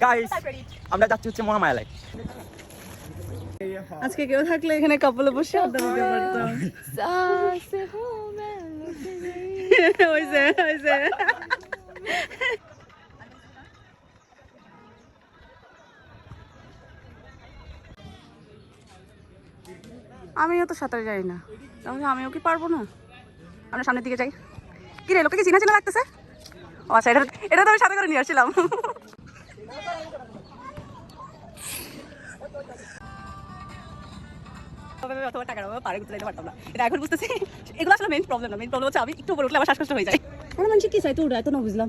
Guys আমরা যাচ্ছি হচ্ছে মহামায়ালায়। আজকে কেউ থাকলে এখানে কাপলে বসে আড্ডা দিতে পারতাম। হইছে হইছে। আমিও তো সাঁতার জানি না, তাহলে আমিও কি পারবো না? আমরা সামনের দিকে যাই। কি রে, লোকে কি চিনা চিনা লাগতেছে? ও আচ্ছা, এটা তো আমি সাথে করে নিয়ে আসছিলাম। এখন বুঝতেছি এগুলো আসলে মেইন প্রবলেম না, মেইন প্রবলেম হচ্ছে আমি একটু উপরে উঠলে আমার শ্বাসকষ্ট হয়ে যায়। আমার মানুষ কি চাই তো উড়ায় তো না, বুঝলাম।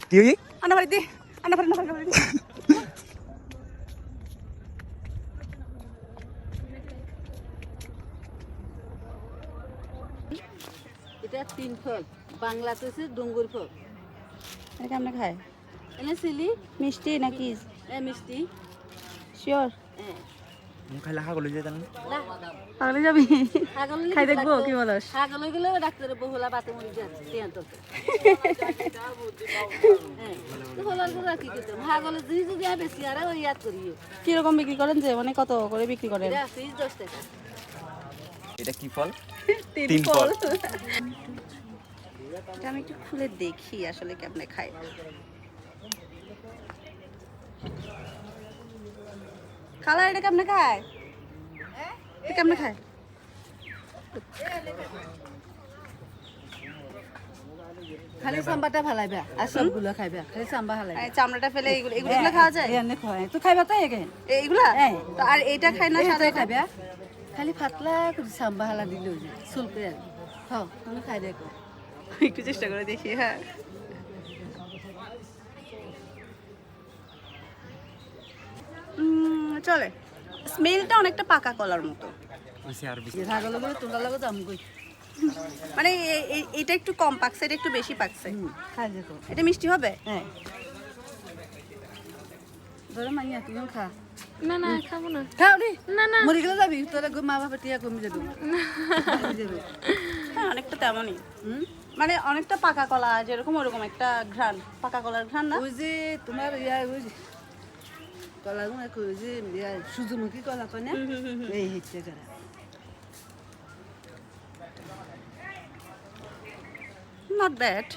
কি হই আন্না বাড়ি দি, আন্না বাড়ি দি। এটা তিন ফল, বাংলাদেশে ডুঙ্গুর ফল। এটা কেমনে খায়? এনে চিলি মিষ্টি নাকি? মিষ্টি। শিওর? মুখে লেখা গুলো যে জানেন পাগলে যাবি? খাই দেখবো, কি বলস? ছাগল গেলে ডাক্তারের বহুলা বাতে মরে যাচ্ছে তিয়ান্তর। কি করতাম ছাগল যদি বেশি আর ওই ইয়াদ করি। কিরকম বিক্রি করেন, যে মানে কত করে বিক্রি করেন? 10 টাকা। এটা কি ফল? তিন ফল। এটা আমি একটু খুলে দেখি আসলে কেমনে খায়। খালা এটা কেমনে খায়? এটা কেমনে খায়? খালি সাম্বাটা ফালাইবা আর সবগুলো খাইবা, খালি সাম্বা ফালাইবা। চামড়াটা ফেলে এগুলো এগুলো খাওয়া যায়? এনে খায় তো খাইবা তো এগে এইগুলা? তো আর এইটা খায় না সাদা খাইবা? খালি পাতলা করে সাম্বা হালা দিলে চুলকে আর খাও, তুমি খাই দেখো। একটু চেষ্টা করে দেখি। হ্যাঁ, চলে। স্মেলটা অনেকটা পাকা কলার মতো। ছাগল গেলে তোমরা লাগে দাম কই মানে এটা একটু কম পাকছে, এটা একটু বেশি পাকছে। খাই দেখো। এটা মিষ্টি হবে? হ্যাঁ ধরে মাইয়া তুমি খা। না না খাবো না। খাও নি না না মরে গেলে যাবি তোরা মা বাবা টিয়া কমে যাবে। হ্যাঁ, অনেকটা তেমনই। মানে অনেকটা পাকা কলা যেরকম, ওরকম একটা ঘ্রাণ, পাকা কলার ঘ্রাণ না? ওই যে তোমার ইয়া ওই কলা ওই যে সূর্যমুখী কলা কয় না, এই হচ্ছে করা। Not bad.